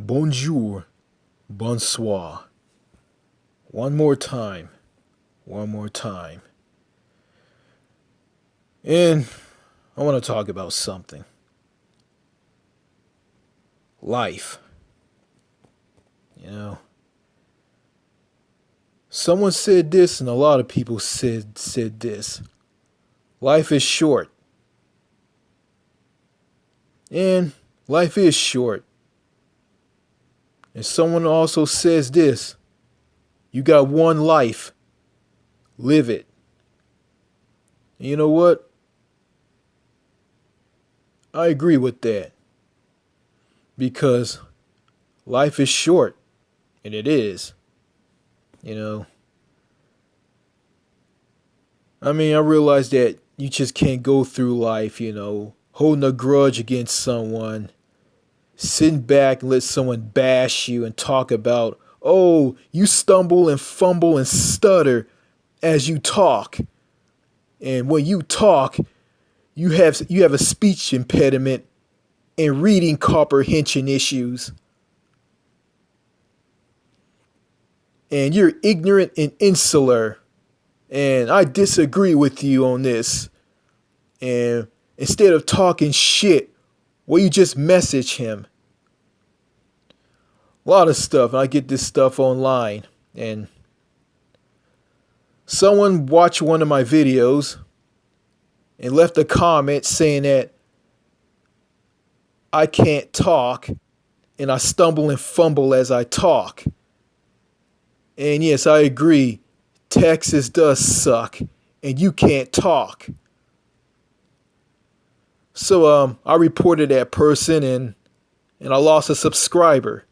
Bonjour, bonsoir. One more time, one more time. And I want to talk about something. Life. You know, someone said this, and a lot of people said this. Life is short. And life is short. And someone also says this. You got one life. Live it. And you know what? I agree with that. Because life is short. And it is. You know. I realize that you just can't go through life, holding a grudge against someone, sitting back and let someone bash you and talk about, oh, you stumble and fumble and stutter as you talk. And when you talk, you have a speech impediment and reading comprehension issues. And you're ignorant and insular. And I disagree with you on this. And instead of talking shit, well, you just message him. A lot of stuff. I get this stuff online. And someone watched one of my videos and left a comment saying that I can't talk and I stumble and fumble as I talk. And yes, I agree. Texas does suck and you can't talk. So I reported that person and I lost a subscriber.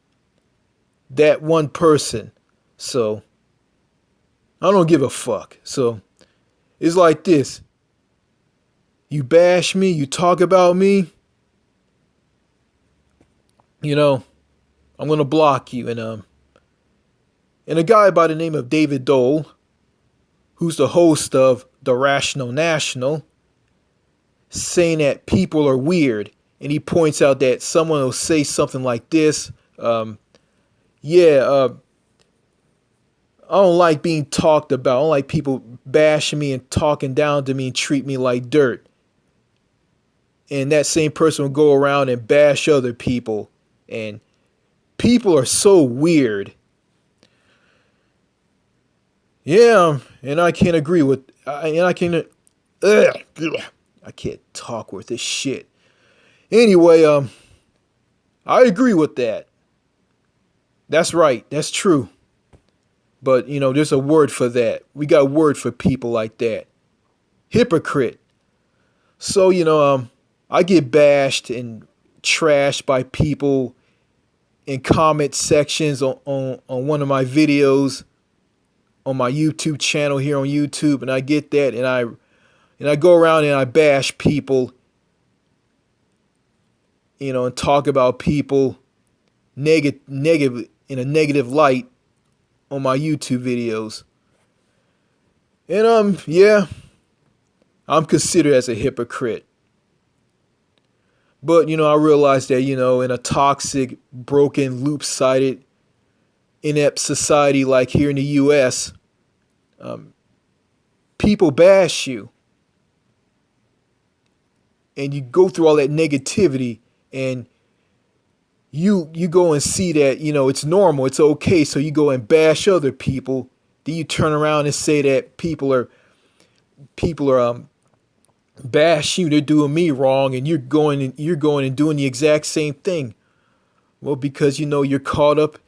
That one person. So I don't give a fuck. So it's like this. You bash me, you talk about me, I'm gonna block you. And a guy by the name of David Dole, who's the host of The Rational National, saying that people are weird. And he points out that someone will say something like this. I don't like being talked about. I don't like people bashing me and talking down to me and treat me like dirt. And that same person will go around and bash other people. And people are so weird. Yeah, and I can't agree with, I can't talk worth this shit. Anyway, I agree with that. That's right. That's true. But, there's a word for that. We got a word for people like that. Hypocrite. So, I get bashed and trashed by people in comment sections on one of my videos on my YouTube channel here on YouTube, and I get that, and I go around and I bash people, and talk about people negative in a negative light on my YouTube videos. And I'm considered as a hypocrite. But I realize that in a toxic, broken, loop-sided, inept society like here in the U.S., people bash you. And you go through all that negativity, and you go and see that, it's normal, it's okay, so you go and bash other people. Then you turn around and say that people are bash you, they're doing me wrong, and you're going and doing the exact same thing. Well, because you're caught up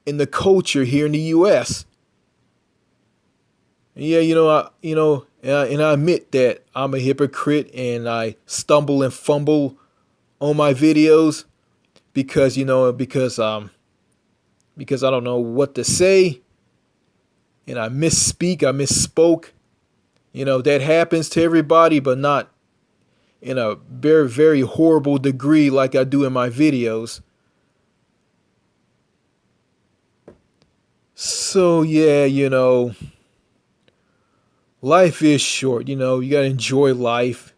in the culture here in the U.S. Yeah, and I admit that I'm a hypocrite and I stumble and fumble on my videos because I don't know what to say, and I misspoke. That happens to everybody, but not in a very, very horrible degree like I do in my videos. So yeah, life is short. You gotta enjoy life.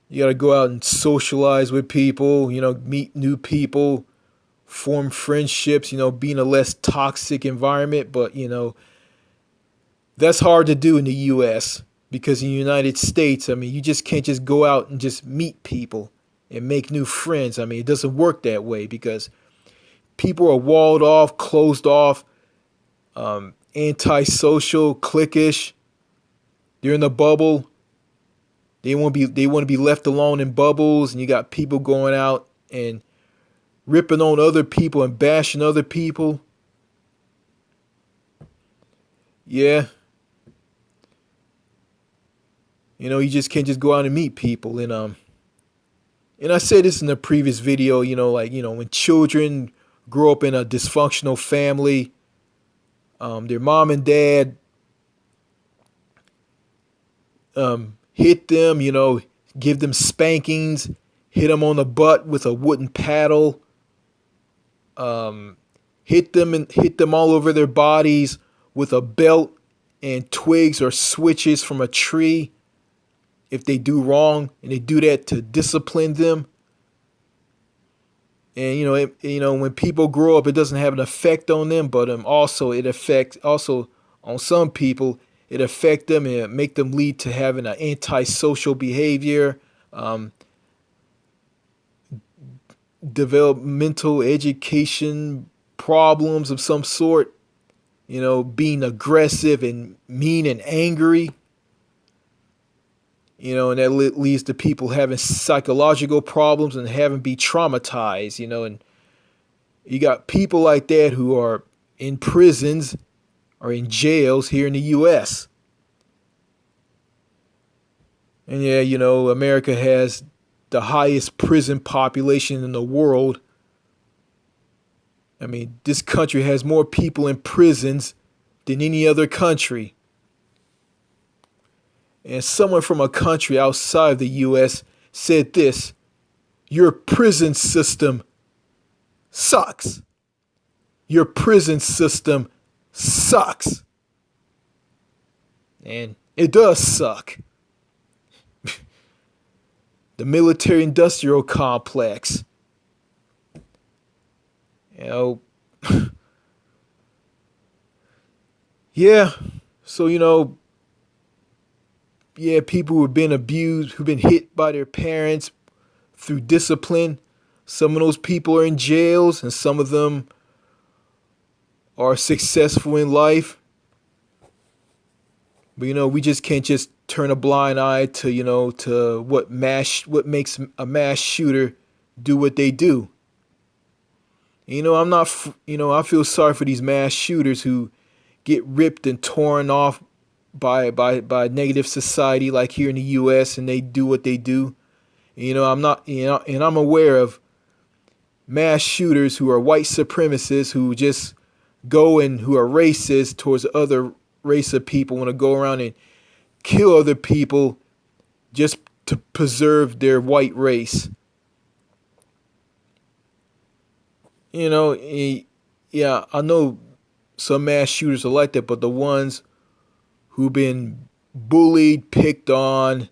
You gotta go out and socialize with people, meet new people, form friendships, being a less toxic environment. But, that's hard to do in the US because in the United States, I mean, you just can't just go out and just meet people and make new friends. I mean, it doesn't work that way because people are walled off, closed off, antisocial, cliquish. They're in a bubble. They want to be left alone in bubbles, and you got people going out and ripping on other people and bashing other people. Yeah, you just can't just go out and meet people. And I said this in a previous video. When children grow up in a dysfunctional family, their mom and dad hit them, give them spankings, hit them on the butt with a wooden paddle, hit them all over their bodies with a belt and twigs or switches from a tree if they do wrong, and they do that to discipline them. And when people grow up, it doesn't have an effect on them, but also it affects also on some people. It affect them and make them lead to having an antisocial behavior, developmental education problems of some sort. Being aggressive and mean and angry. And that leads to people having psychological problems and having be traumatized. And you got people like that who are in prisons or in jails here in the U.S. And yeah, America has the highest prison population in the world. I mean, this country has more people in prisons than any other country. And someone from a country outside of the U.S. said this: your prison system sucks. Your prison system sucks. And it does suck. The military industrial complex. Yeah. So, people who've been abused, who've been hit by their parents through discipline. Some of those people are in jails, and some of them are successful in life. But we just can't just turn a blind eye to what makes a mass shooter do what they do. I'm not. I feel sorry for these mass shooters who get ripped and torn off by negative society like here in the US, and they do what they do. I'm not, and I'm aware of mass shooters who are white supremacists who just go and who are racist towards other race of people, want to go around and kill other people just to preserve their white race. Yeah, I know some mass shooters are like that, but the ones who've been bullied, picked on,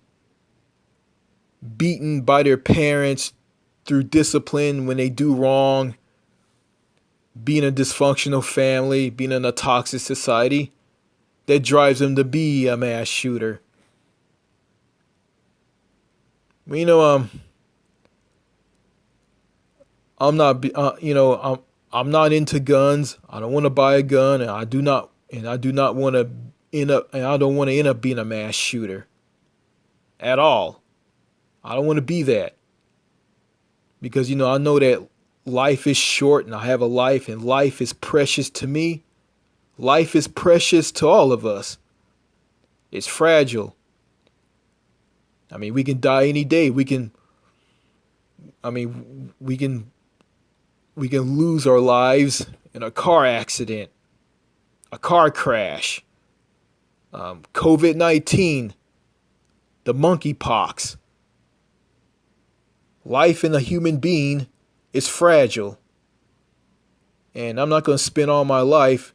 beaten by their parents through discipline when they do wrong, being a dysfunctional family, being in a toxic society, that drives them to be a mass shooter. I'm not, I'm not into guns. I don't want to buy a gun, and I do not want to I don't want to end up being a mass shooter at all. I don't want to be that because I know that life is short, and I have a life, and life is precious to me. Life is precious to all of us. It's fragile. I mean, we can die any day. We can lose our lives in a car accident, a car crash, COVID-19, the monkeypox. Life in a human being is fragile. And I'm not going to spend all my life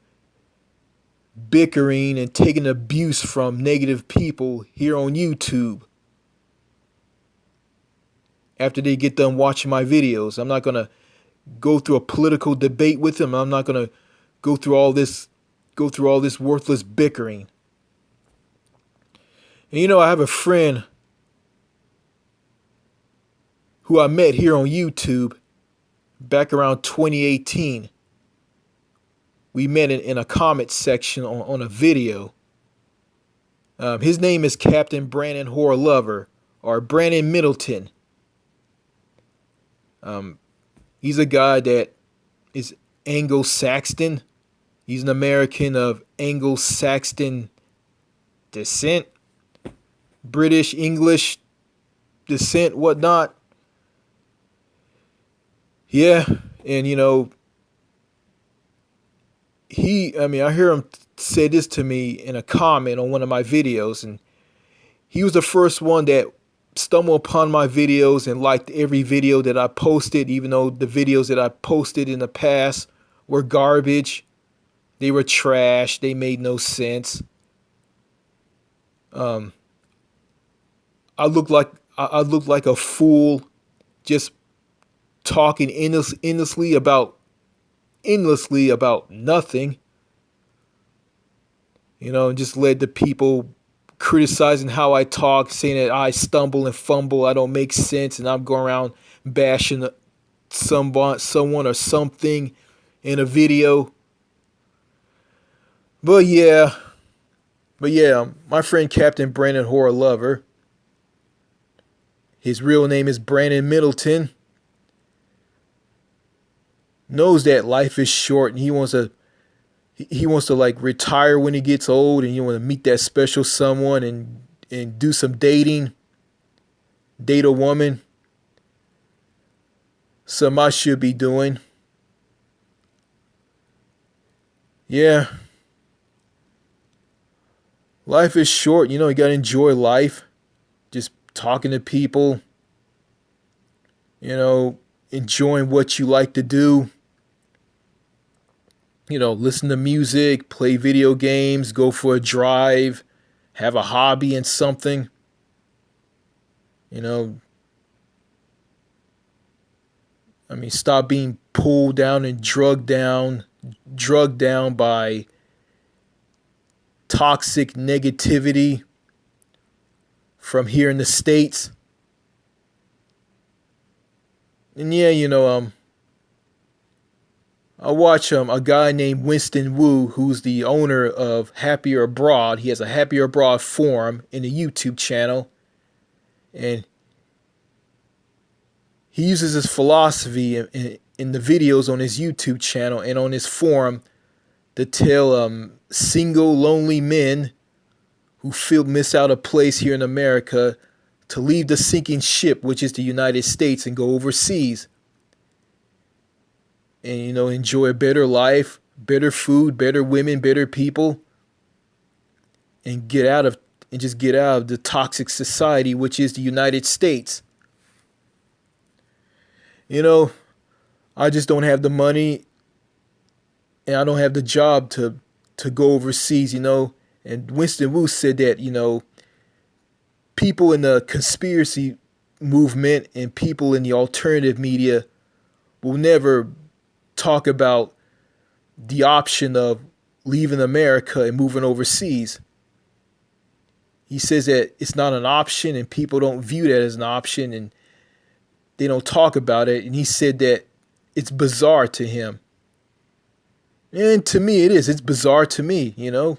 bickering and taking abuse from negative people here on YouTube. After they get done watching my videos, I'm not going to go through a political debate with him. I'm not gonna go through all this worthless bickering. And you know, I have a friend who I met here on YouTube back around 2018. We met in a comment section on a video. His name is Captain Brandon Horror Lover, or Brandon Middleton. He's a guy that is Anglo-Saxon. He's an American of Anglo-Saxon descent, British, English descent, whatnot. Yeah, and you know, I hear him say this to me in a comment on one of my videos, and he was the first one that stumbled upon my videos and liked every video that I posted, even though the videos that I posted in the past were garbage. They were trash. They made no sense. Um, I looked like a fool, just talking endlessly about nothing. You know, and just led to people criticizing how I talk, saying that I stumble and fumble, I don't make sense, and I'm going around bashing someone or something in a video. But yeah, my friend Captain Brandon Horror Lover, his real name is Brandon Middleton, knows that life is short, and he wants to like retire when he gets old, and he want to meet that special someone and do some dating, date a woman. Something I should be doing. Yeah. Life is short, you know, you gotta enjoy life. Just talking to people, you know, enjoying what you like to do. You know, listen to music, play video games, go for a drive, have a hobby in something. You know, stop being pulled down and drugged down by toxic negativity from here in the States. And yeah, you know, I watch a guy named Winston Wu, who's the owner of Happier Abroad. He has a Happier Abroad forum in the YouTube channel, and he uses his philosophy in the videos on his YouTube channel and on his forum to tell single, lonely men who feel miss out a place here in America to leave the sinking ship, which is the United States, and go overseas. And, you know, enjoy a better life, better food, better women, better people, and get out of the toxic society, which is the United States. You know, I just don't have the money, and I don't have the job to go overseas, you know. And Winston Wu said that, you know, people in the conspiracy movement and people in the alternative media will never talk about the option of leaving America and moving overseas. He says that it's not an option, and people don't view that as an option, and they don't talk about it. And he said that it's bizarre to him. And to me, it is. It's bizarre to me, you know.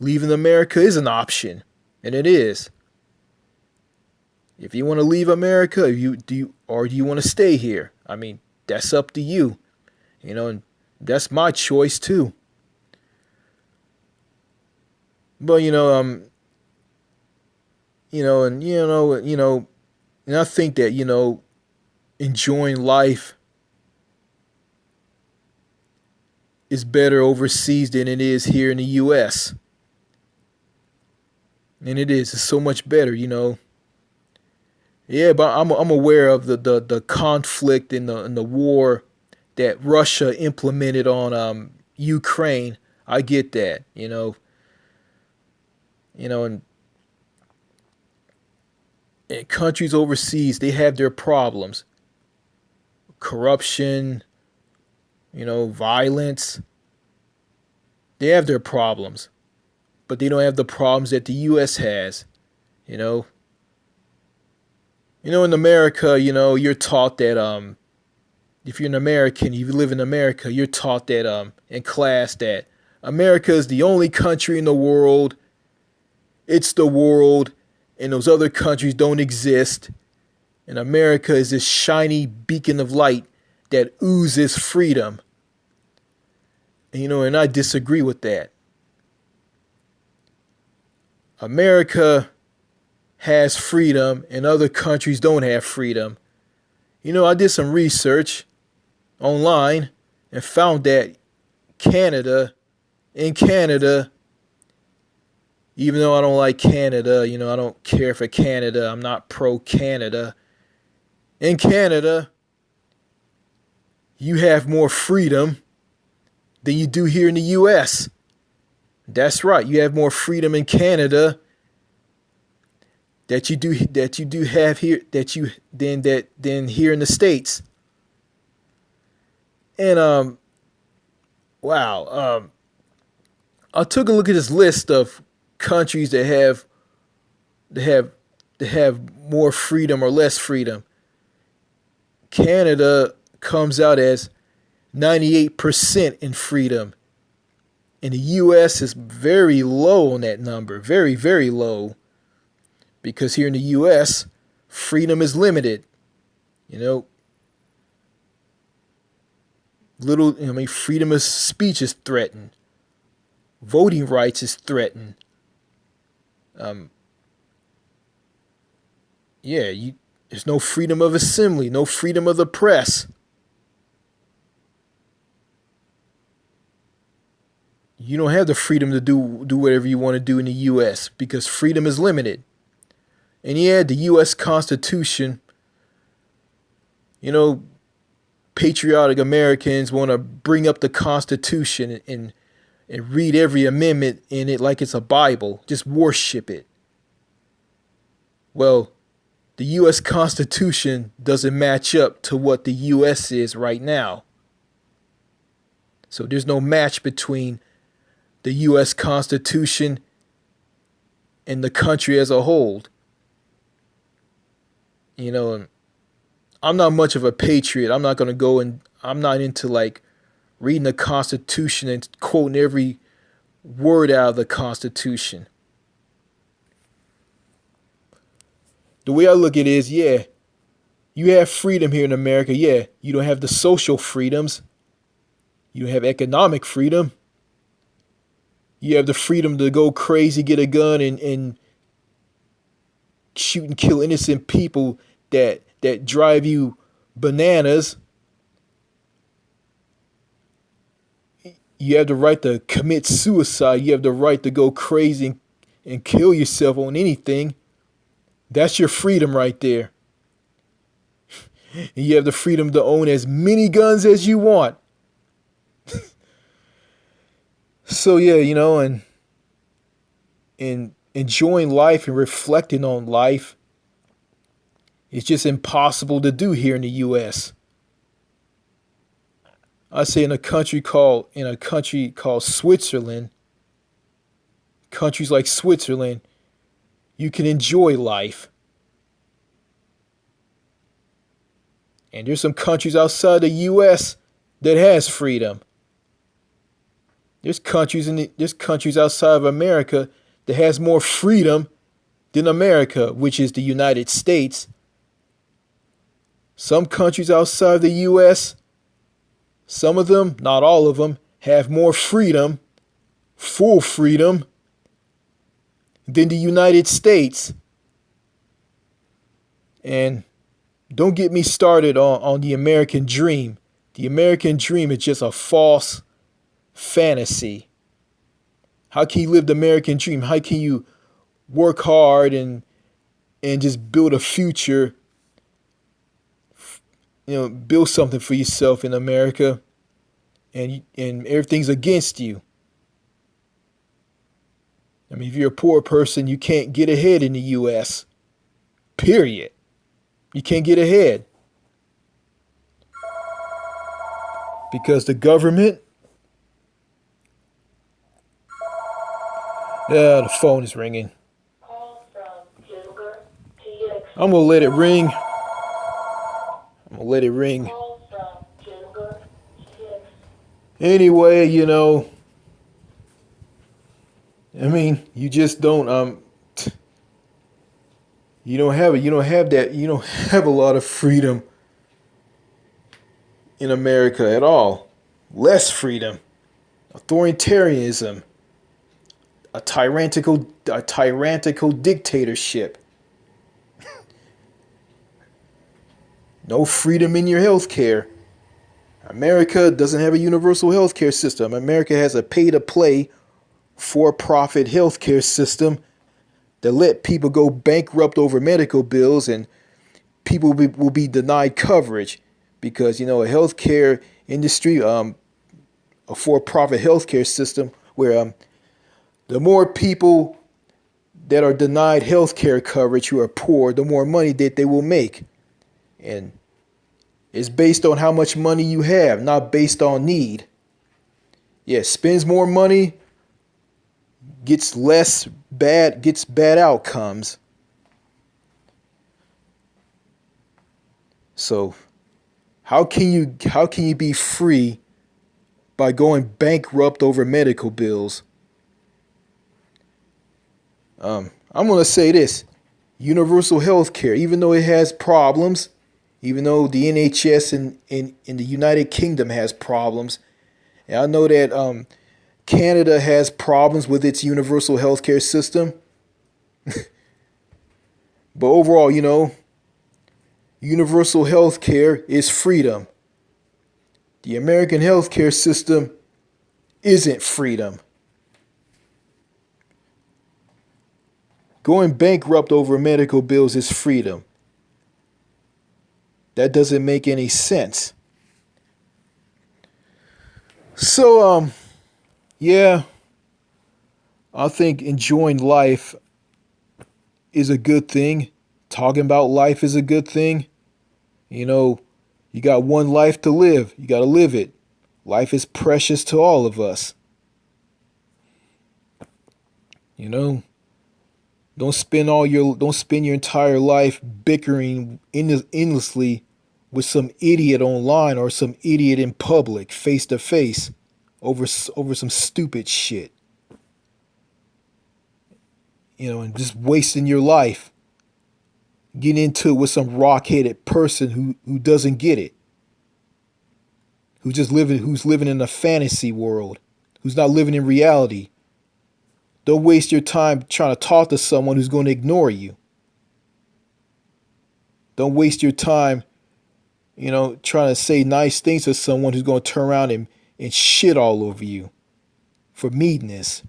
Leaving America is an option, and it is. If you want to leave America, do you want to stay here? I mean, that's up to you. You know, and that's my choice too. But and I think that, you know, enjoying life is better overseas than it is here in the US. And it's so much better, you know. Yeah, but I'm aware of the conflict and the war that Russia implemented on Ukraine. I get that, you know. And countries overseas, they have their problems. Corruption, violence. They have their problems, but they don't have the problems that the U.S. has. You know, in America, you're taught that if you're an American, if you live in America, you're taught that in class that America is the only country in the world. It's the world, and those other countries don't exist. And America is this shiny beacon of light that oozes freedom. And I disagree with that. America has freedom and other countries don't have freedom. I did some research online and found that in Canada, even though I don't like Canada, I don't care for Canada, I'm not pro Canada. In Canada, you have more freedom than you do here in the US. That's right, you have more freedom in Canada that you do have here than here in the States. And wow, I took a look at this list of countries that have more freedom or less freedom. Canada comes out as 98% in freedom. And the US is very low on that number. Very, very low. Because here in the US, freedom is limited. Freedom of speech is threatened. Voting rights is threatened. There's no freedom of assembly, no freedom of the press. You don't have the freedom to do whatever you want to do in the U.S. because freedom is limited. And the U.S. Constitution, patriotic Americans want to bring up the Constitution and read every amendment in it like it's a Bible. Just worship it. Well, the U.S. Constitution doesn't match up to what the U.S. is right now. So there's no match between the U.S. Constitution and the country as a whole. I'm not much of a patriot. I'm not going to go and I'm not into like reading the Constitution and quoting every word out of the Constitution. The way I look at it is, you have freedom here in America. You don't have the social freedoms. You don't have economic freedom. You have the freedom to go crazy, get a gun, and shoot and kill innocent people that drive you bananas. You have the right to commit suicide. You have the right to go crazy and kill yourself on anything. That's your freedom right there. And you have the freedom to own as many guns as you want. So and enjoying life and reflecting on life is just impossible to do here in the US. I say in a country called Switzerland, countries like Switzerland, you can enjoy life. And there's some countries outside the US that has freedom. There's countries outside of America that has more freedom than America, which is the United States. Some countries outside the US, some of them, not all of them, have more freedom, full freedom, than the United States. And don't get me started on the American dream. The American dream is just a false fantasy. How can you live the American dream? How can you work hard and just build a future, build something for yourself in America, and everything's against you? I mean, if you're a poor person, you can't get ahead in the U.S. Period. You can't get ahead. because the government. Yeah, the phone is ringing. I'm gonna let it ring. I'm gonna let it ring. Anyway, I mean, you just don't you don't have it. You don't have a lot of freedom in America at all. Less freedom, authoritarianism, a tyrannical dictatorship. No freedom in your health care. America doesn't have a universal health care system. America has a pay-to-play, for-profit health care system that let people go bankrupt over medical bills, and people will be denied coverage because, a healthcare industry, a for-profit healthcare system where the more people that are denied healthcare coverage who are poor, the more money that they will make. And it's based on how much money you have, not based on need. Yeah, spends more money, gets bad outcomes. So how can you be free by going bankrupt over medical bills? I'm gonna say this: universal health care, even though it has problems, even though the NHS in the United Kingdom has problems, and I know that Canada has problems with its universal health care system. But overall, universal health care is freedom. The American healthcare system isn't freedom. Going bankrupt over medical bills is freedom. That doesn't make any sense. So, yeah, I think enjoying life is a good thing. Talking about life is a good thing. You got one life to live. You got to live it. Life is precious to all of us. Don't spend your entire life bickering endlessly with some idiot online or some idiot in public, face to face, over some stupid shit. And just wasting your life getting into it with some rock-headed person who doesn't get it. Who's living in a fantasy world, who's not living in reality. Don't waste your time trying to talk to someone who's going to ignore you. Don't waste your time, trying to say nice things to someone who's going to turn around and shit all over you for meanness.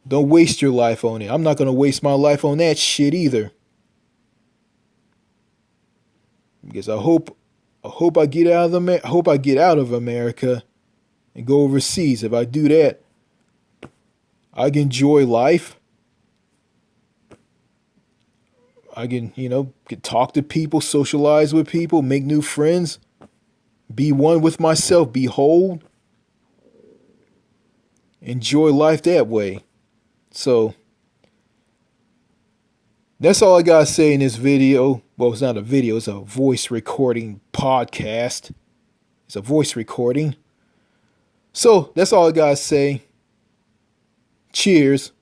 Don't waste your life on it. I'm not going to waste my life on that shit either. Because I hope I get out of America and go overseas. If I do that, I can enjoy life. I can, can talk to people, socialize with people, make new friends, be one with myself, be whole. Enjoy life that way. So that's all I gotta say in this video. Well, it's not a video, it's a voice recording podcast. It's a voice recording. So that's all I gotta say. Cheers.